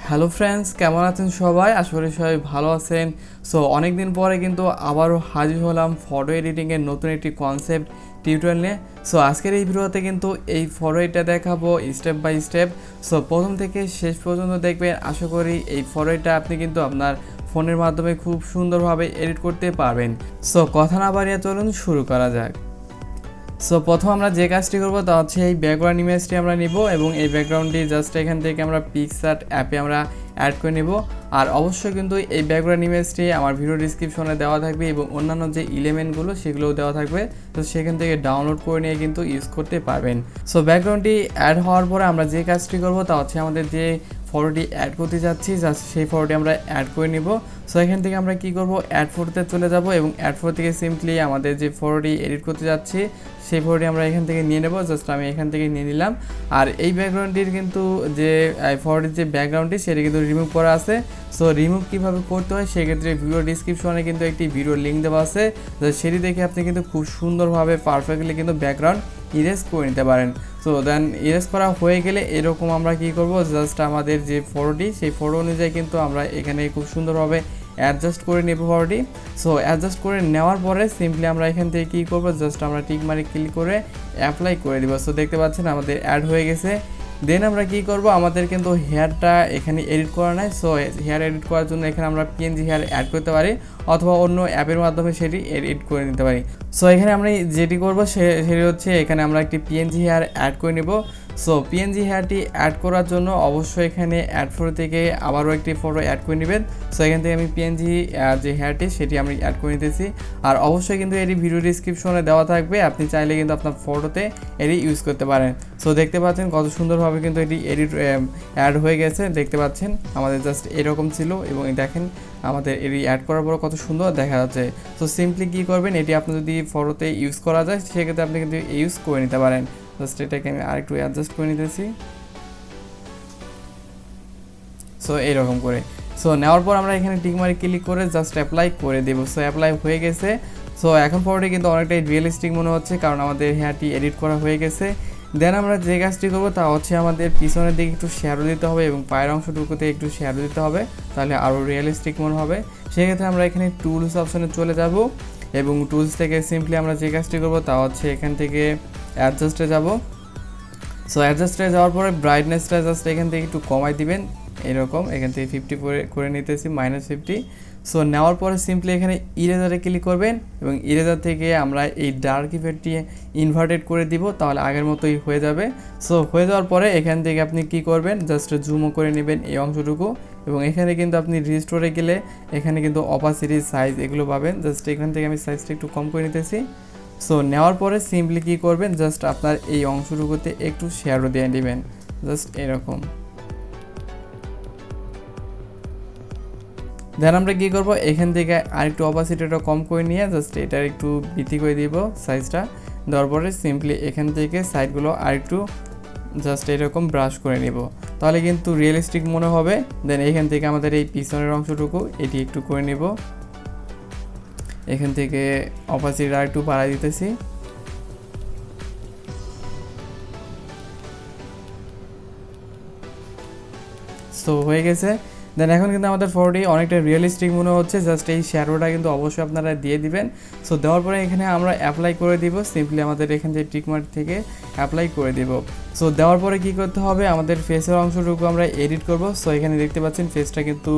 Hello friends, কেমন আছেন সবাই? আশা করি সবাই ভালো আছেন। সো অনেক দিন পরে কিন্তু আবারও হাজির হলাম ফটো এডিটিংয়ের নতুন একটি কনসেপ্ট টিউটোরিয়াল নিয়ে। সো আজকের এই ভিডিওতে কিন্তু এই ফটো এডিটটা দেখাবো স্টেপ বাই স্টেপ। সো প্রথম থেকে শেষ পর্যন্ত দেখবেন। আশা করি এই ফটো এডিটটা আপনি কিন্তু আপনার ফোনের মাধ্যমে খুব সুন্দরভাবে এডিট করতে পারবেন। সো কথা না বাড়িয়ে চলুন শুরু করা যাক। সো প্রথম আমরা যে কাজটি করবো তা হচ্ছে এই ব্যাকগ্রাউন্ড ইমেজটি আমরা নিব এবং এই ব্যাকগ্রাউন্ডটি জাস্ট এখান থেকে আমরা পিকসার্ট অ্যাপে আমরা অ্যাড করে নেব। আর অবশ্যই কিন্তু এই ব্যাকগ্রাউন্ড ইমেজটি আমার ভিডিও ডিসক্রিপশনে দেওয়া থাকবে এবং অন্যান্য যে এলিমেন্টগুলো সেগুলোও দেওয়া থাকবে, তো সেখান থেকে ডাউনলোড করে নিয়ে কিন্তু ইউজ করতে পারবেন। সো ব্যাকগ্রাউন্ডটি অ্যাড হওয়ার পরে আমরা যে কাজটি করবো তা হচ্ছে আমাদের যে ফটোটি অ্যাড করতে যাচ্ছি জাস্ট সেই ফটোটি আমরা অ্যাড করে নিব। সো এখান থেকে আমরা কি করব, অ্যাড ফটোতে চলে যাব এবং অ্যাড ফটো থেকে সিম্পলি আমাদের যে ফটোটি এডিট করতে যাচ্ছি সেই ফটোটি আমরা এখান থেকে নিয়ে নেব। জাস্ট আমি এখান থেকে নিয়ে নিলাম। আর এই ব্যাকগ্রাউন্ডটির কিন্তু যে ফটোটির যে ব্যাকগ্রাউন্ডটি সেটি কিন্তু রিমুভ করা আছে। সো রিমুভ কীভাবে করতে হয় সেক্ষেত্রে ভিডিও ডিসক্রিপশনে কিন্তু একটি ভিডিও লিঙ্ক দেওয়া আছে, সেটি দেখে আপনি কিন্তু খুব সুন্দরভাবে পারফেক্টলি কিন্তু ব্যাকগ্রাউন্ড ইরেজ করে নিতে পারেন। সো দেন ইরেজ করা হয়ে গেলে এরকম আমরা কি করব, জাস্ট আমাদের যে ফটোটি সেই ফটো অনুযায়ী কিন্তু আমরা এখানে খুব সুন্দরভাবে অ্যাডজাস্ট করে নেব ফটোটি। সো অ্যাডজাস্ট করে নেওয়ার পরে সিম্পলি আমরা এখান থেকে কী করব, জাস্ট আমরা টিক মার্কে ক্লিক করে অ্যাপ্লাই করে দিব। সো দেখতে পাচ্ছেন আমাদের অ্যাড হয়ে গেছে। দেন আমরা কি করব, আমাদের কিন্তু হেয়ারটা এখানে এডিট করা নাই। সো হেয়ার এডিট করার জন্য এখানে আমরা পিএনজি হেয়ার অ্যাড করতে পারি অথবা অন্য অ্যাপের মাধ্যমে সেটি এডিট করে নিতে পারি। সো এখানে আমরা যেটি করব সেটি হচ্ছে এখানে আমরা একটি পিএনজি হেয়ার অ্যাড করে নেব। সো পিএনজি হেয়ারটি অ্যাড করার জন্য অবশ্যই এখানে অ্যাড ফটো থেকে আবারও একটি ফটো অ্যাড করে নেবেন। সো এখান থেকে আমি পিএনজি যে হেয়ারটি সেটি আমি অ্যাড করে নিতেছি। আর অবশ্যই কিন্তু এটি ভিডিও ডিসক্রিপশনে দেওয়া থাকবে, আপনি চাইলে কিন্তু আপনার ফটোতে এটি ইউজ করতে পারেন। সো দেখতে পাচ্ছেন কত সুন্দরভাবে কিন্তু এটি এডিট অ্যাড হয়ে গেছে। দেখতে পাচ্ছেন আমাদের জাস্ট এরকম ছিল এবং দেখেন আমাদের এটি অ্যাড করার পর কত সুন্দর দেখা যাচ্ছে। সো সিম্পলি কী করবেন, এটি আপনি যদি ফটোতে ইউজ করা যায় সেক্ষেত্রে আপনি কিন্তু ইউজ করে নিতে পারেন। জাস্ট এটাকে আমি আরেকটু অ্যাডজাস্ট করে নিতেছি। সো এইরকম করে সো নেওয়ার পর আমরা এখানে টিক মার্কে ক্লিক করে জাস্ট অ্যাপ্লাই করে দেবো। সো অ্যাপ্লাই হয়ে গেছে। সো এখন ফটোটি কিন্তু অনেকটাই রিয়েলিস্টিক মনে হচ্ছে কারণ আমাদের হেয়ারটি এডিট করা হয়ে গেছে। দেন আমরা যে কাজটি করবো তা হচ্ছে আমাদের পিছনের দিকে একটু শ্যাডো দিতে হবে এবং পায়ের অংশটুকুতে একটু শ্যাডো দিতে হবে, তাহলে আরও রিয়েলিস্টিক মনে হবে। সেক্ষেত্রে আমরা এখানে টুলস অপশনে চলে যাব এবং টুলস থেকে সিম্পলি আমরা যে কাজটি করবো তা হচ্ছে এখান থেকে অ্যাডজাস্টে যাব। সো অ্যাডজাস্টে যাওয়ার পরে ব্রাইটনেসটা জাস্ট এখান থেকে একটু কমাই দিবেন, এরকম এখান থেকে 50 করে নিতেছি, -50। সো নেওয়ার পরে সিম্পলি এখানে ইরেজারে ক্লিক করবেন এবং ইরেজার থেকে আমরা এই ডার্ক ইফেক্টটি ইনভার্টেড করে দিব, তাহলে আগের মতোই হয়ে যাবে। সো হয়ে যাওয়ার পরে এখান থেকে আপনি কি করবেন, জাস্ট জুমও করে নেবেন এই অংশটুকু এবং এখানে কিন্তু আপনি রিস্টোরে গেলে এখানে কিন্তু অপাসিটি সাইজ এগুলো পাবেন। জাস্ট এখান থেকে আমি সাইজটা একটু কম করে নিতেছি। সো নেওয়ার পরে সিম্পলি কী করবেন, জাস্ট আপনার এই অংশটুকুতে একটু শ্যাডো দিয়ে নেবেন, জাস্ট এরকম। দেন আমরা কী করবো, এখান থেকে আরেকটু অপাসিটিটা কম করে নিয়ে জাস্ট এটার একটু বৃদ্ধি করে দিব সাইজটা। দেওয়ার পরে সিম্পলি এখান থেকে সাইডগুলো আরেকটু জাস্ট এরকম ব্রাশ করে নিব, তাহলে কিন্তু রিয়েলিস্টিক মনে হবে। দেন এখান থেকে আমাদের এই পিছনের অংশটুকু এটি একটু করে নিব, এখান থেকে অপাসিটি আর একটু বাড়াই দিতেছি। সো হয়ে গেছে। দেন এখন কিন্তু আমাদের ফটোটি অনেকটা রিয়েলিস্টিক মনে হচ্ছে। জাস্ট এই শ্যাডোটা কিন্তু অবশ্যই আপনারা দিয়ে দিবেন। সো দেওয়ার পরে এখানে আমরা অ্যাপ্লাই করে দিব, সিম্পলি আমাদের এখান থেকে টিকমার্ক থেকে অ্যাপ্লাই করে দিব। সো দেওয়ার পরে কী করতে হবে, আমাদের ফেসের অংশটুকু আমরা এডিট করব। সো এখানে দেখতে পাচ্ছেন ফেসটা কিন্তু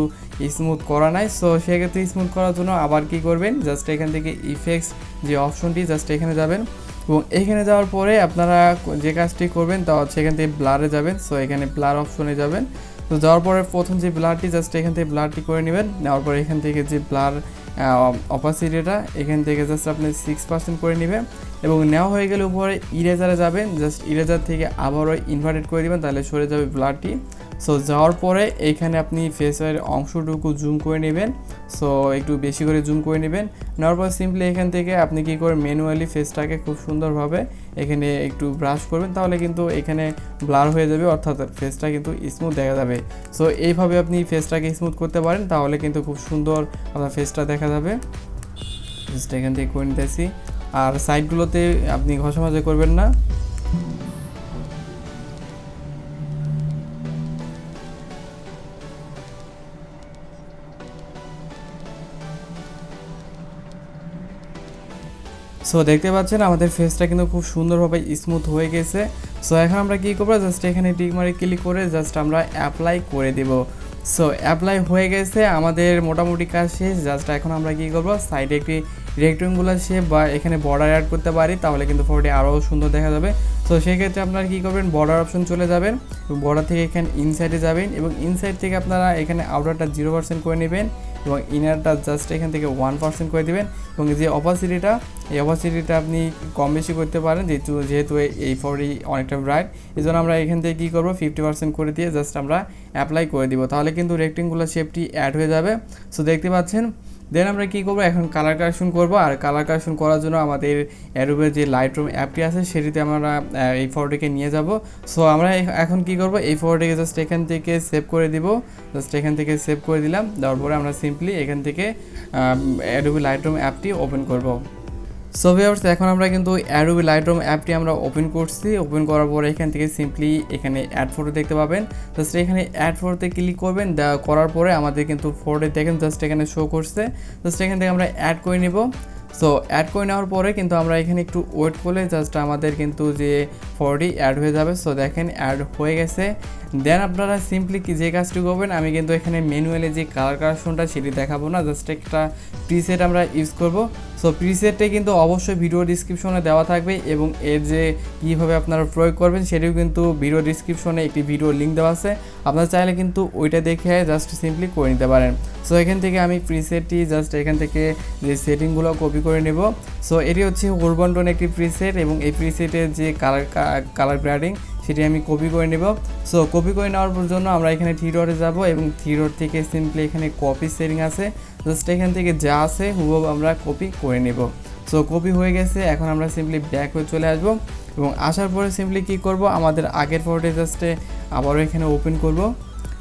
স্মুথ করা নাই। সো সেক্ষেত্রে স্মুথ করার জন্য আবার কি করবেন, জাস্ট এখান থেকে ইফেক্টস যে অপশনটি জাস্ট এখানে যাবেন এবং এখানে যাওয়ার পরে আপনারা যে কাজটি করবেন তা হচ্ছে এখান থেকে ব্লারে যাবেন। সো এখানে ব্লার অপশনে যাবেন। তো যাওয়ার পরে প্রথম যে ব্লারটি জাস্ট এখান থেকে ব্লারটি করে নেবেন। নেওয়ার পরে এখান থেকে যে ব্লার অপাসিটিটা এখান থেকে জাস্ট আপনি 6% করে নেবেন এবং নেওয়া হয়ে গেলে উপরে ইরেজারে যাবেন। জাস্ট ইরেজার থেকে আবারও ইনভার্টেড করে দেবেন, তাহলে সরে যাবে ব্লারটি। সো যাওয়ার পরে এইখানে আপনি ফেসের অংশটুকু জুম করে নেবেন। সো একটু বেশি করে জুম করে নেবেন। নেওয়ার পর সিম্পলি এখান থেকে আপনি কী করে ম্যানুয়ালি ফেসটাকে খুব সুন্দরভাবে এখানে একটু ব্রাশ করবেন, তাহলে কিন্তু এখানে ব্লার হয়ে যাবে, অর্থাৎ ফেসটা কিন্তু স্মুথ দেখা যাবে। সো এইভাবে আপনি ফেসটাকে স্মুথ করতে পারেন, তাহলে কিন্তু খুব সুন্দর আপনার ফেসটা দেখা যাবে। জাস্ট এখান থেকে করে নিতেছি। আর সাইডগুলোতে আপনি ঘষা মাজা করবেন না। সো দেখতে পাচ্ছেন আমাদের ফেসটা কিন্তু খুব সুন্দরভাবে স্মুথ হয়ে গেছে। সো এখন আমরা কী করবো, জাস্ট এখানে টিক মারে ক্লিক করে জাস্ট আমরা অ্যাপ্লাই করে দেব। সো অ্যাপ্লাই হয়ে গেছে, আমাদের মোটামুটি কাজ শেষ। জাস্ট এখন আমরা কী করবো, সাইডে একটি রেক্টেঙ্গুলার শেপ বা এখানে বর্ডার অ্যাড করতে পারি, তাহলে কিন্তু ফটোটি আরও সুন্দর দেখা যাবে। সো সেক্ষেত্রে আপনারা কী করবেন, বর্ডার অপশন চলে যাবেন এবং বর্ডার থেকে এখানে ইনসাইডে যাবেন এবং ইনসাইড থেকে আপনারা এখানে আউটারটা 0% করে নেবেন এবং ইনারটা জাস্ট এখান থেকে 1% করে দেবেন এবং যে অপাসিটিটা, এই অপাসিটিটা আপনি কম বেশি করতে পারেন, যেহেতু এই ফটোটি অনেকটা ব্রাইট, এই জন্য আমরা এখান থেকে কী করবো 50% করে দিয়ে জাস্ট আমরা অ্যাপ্লাই করে দিব, তাহলে কিন্তু রেক্টেঙ্গুলার শেপটি অ্যাড হয়ে যাবে। সো দেখতে পাচ্ছেন। দেন আমরা কী করবো, এখন কালার কারেকশন করবো। আর কালার কারেকশন করার জন্য আমাদের অ্যাডোবের যে লাইটরুম অ্যাপটি আছে সেটিতে আমরা এই ফটোটিকে নিয়ে যাব। সো আমরা এখন কী করবো, এই ফটোটিকে জাস্ট এখান থেকে সেভ করে দিব। জাস্ট এখান থেকে সেভ করে দিলাম, দেওয়ার পরে আমরা সিম্পলি এখান থেকে অ্যাডোবে লাইটরুম অ্যাপটি ওপেন করব। সো ভিউয়ার্স, এখন আমরা কিন্তু অ্যাডোবে লাইটরুম অ্যাপটি আমরা ওপেন করছি। ওপেন করার পরে এখান থেকে সিম্পলি এখানে অ্যাড ফটো দেখতে পাবেন। জাস্ট এখানে অ্যাড ফটোতে ক্লিক করবেন, করার পরে আমাদের কিন্তু ফটোটি দেখেন জাস্ট এখানে শো করছে। জাস্ট এখান থেকে আমরা অ্যাড করে নেব। সো অ্যাড করে নেওয়ার পরে কিন্তু আমরা এখানে একটু ওয়েট করলে জাস্ট আমাদের কিন্তু যে ফটোটি অ্যাড হয়ে যাবে। সো দেখেন অ্যাড হয়ে গেছে। দেন আপনারা সিম্পলি যে কাজটি করবেন, আমি কিন্তু এখানে ম্যানুয়ালি যে কালার কারেকশনটা সেটি দেখাবো না, জাস্ট একটা প্রিসেট আমরা ইউজ করব। সো প্রিসেটটা কিন্তু অবশ্যই ভিডিও ডিসক্রিপশনে দেওয়া থাকবে এবং এর যে কীভাবে আপনারা প্রয়োগ করবেন সেটিও কিন্তু ভিডিও ডিসক্রিপশনে একটি ভিডিও লিঙ্ক দেওয়া আছে, আপনারা চাইলে কিন্তু ওইটা দেখে জাস্ট সিম্পলি করে নিতে পারেন। সো এখান থেকে আমি প্রিসেটটি জাস্ট এখান থেকে যে সেটিংগুলো কপি করে নেব। সো এটি হচ্ছে উরবান টোন একটি প্রিসেট এবং এই প্রিসেটের যে কালার গ্রেডিং সেটি আমি কপি করে নেব। সো কপি করে নেওয়ার জন্য আমরা এখানে থ্রি ডটে যাব এবং থ্রি ডট থেকে সিম্পলি এখানে কপি সেটিং আছে, জাস্ট এখান থেকে যা আছে হুবহু আমরা কপি করে নেব। সো কপি হয়ে গেছে, এখন আমরা সিম্পলি ব্যাক হয়ে চলে আসব এবং আসার পরে সিম্পলি কী করব, আমাদের আগের ফটোটি জাস্টে আবারও এখানে ওপেন করব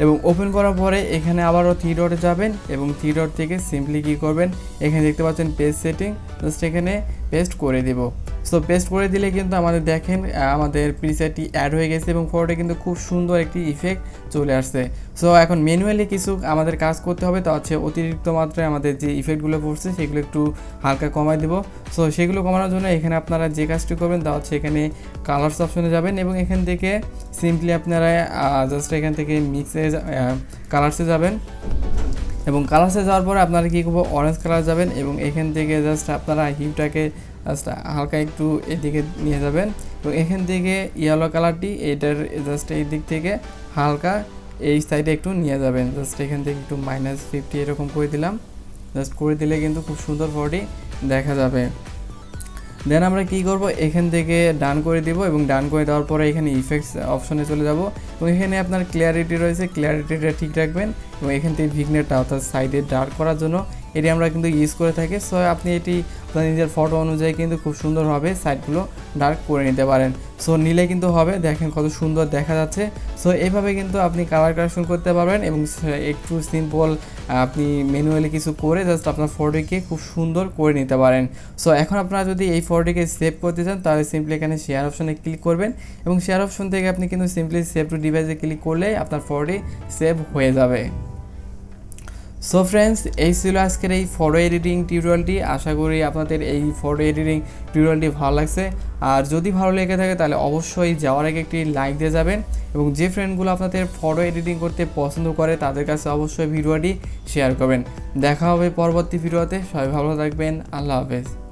এবং ওপেন করার পরে এখানে আবারও থ্রি ডটে যাবেন এবং থ্রি ডট থেকে সিম্পলি কী করবেন, এখানে দেখতে পাচ্ছেন পেজ সেটিং, জাস্ট এখানে পেস্ট করে দেব। সো পেস্ট করে দিলে কিন্তু আমাদের দেখেন আমাদের প্রিসেটটি অ্যাড হয়ে গেছে এবং ফটোতে কিন্তু খুব সুন্দর একটি ইফেক্ট চলে আসছে। সো এখন ম্যানুয়ালি কিছু আমাদের কাজ করতে হবে, তা হচ্ছে অতিরিক্ত মাত্রায় আমাদের যে ইফেক্টগুলো পড়ছে সেগুলো একটু হালকা কমায় দেবো। সো সেগুলো কমানোর জন্য এখানে আপনারা যে কাজটি করবেন তা হচ্ছে এখানে কালার্স অপশনে যাবেন এবং এখান থেকে সিম্পলি আপনারা জাস্ট এখান থেকে মিক্সে কালার্সে যাবেন এবং কালার্সে যাওয়ার পরে আপনারা কী করবো, অরেঞ্জ কালার যাবেন এবং এখান থেকে জাস্ট আপনারা হিউটাকে জাস্ট হালকা একটু এদিকে নিয়ে যাবেন এবং এখান থেকে ইয়েলো কালারটি এটার জাস্ট এই দিক থেকে হালকা এই সাইডে একটু নিয়ে যাবেন। জাস্ট এখান থেকে একটু -50 এরকম করে দিলাম, জাস্ট করে দিলে কিন্তু খুব সুন্দর ফটোটি দেখা যাবে। দেন আমরা কী করব, এখান থেকে ডান করে দিব এবং ডান করে দেওয়ার পরে এখানে ইফেক্টস অপশনে চলে যাব এবং এখানে আপনার ক্লিয়ারিটি রয়েছে, ক্লিয়ারিটিটা ঠিক রাখবেন এবং এখান থেকে ভিগনেটটা অর্থাৎ সাইডে ডার্ক করার জন্য এটি আমরা কিন্তু ইউজ করে থাকি। সো আপনি এটি আপনার নিজের ফটো অনুযায়ী কিন্তু খুব সুন্দরভাবে সাইডগুলো ডার্ক করে নিতে পারেন। সো নিলে কিন্তু হবে, দেখেন কত সুন্দর দেখা যাচ্ছে। সো এইভাবে কিন্তু আপনি কালার কারেকশন করতে পারবেন এবং একটু সিম্পল আপনি ম্যানুয়ালি কিছু করে জাস্ট আপনার ফটোটিকে খুব সুন্দর করে নিতে পারেন। সো এখন আপনারা যদি এই ফটোটিকে সেভ করতে চান তাহলে সিম্পলি এখানে শেয়ার অপশনে ক্লিক করবেন এবং শেয়ার অপশন থেকে আপনি কিন্তু সিম্পলি সেভ টু ডিভাইসে ক্লিক করলেই আপনার ফটোটি সেভ হয়ে যাবে। সো ফ্রেন্ডস, এই ছিল আজকের এই ফটো এডিটিং টিউটোরিয়ালটি। আশা করি আপনাদের এই ফটো এডিটিং টিউটোরিয়ালটি ভালো লাগছে। আর যদি ভালো লেগে থাকে তাহলে অবশ্যই যাওয়ার আগে একটি লাইক দিয়ে যাবেন এবং যে ফ্রেন্ডগুলো আপনাদের ফটো এডিটিং করতে পছন্দ করে তাদের কাছে অবশ্যই ভিডিওটি শেয়ার করবেন। দেখা হবে পরবর্তী ভিডিওতে, সবাই ভালো থাকবেন, আল্লাহ হাফেজ।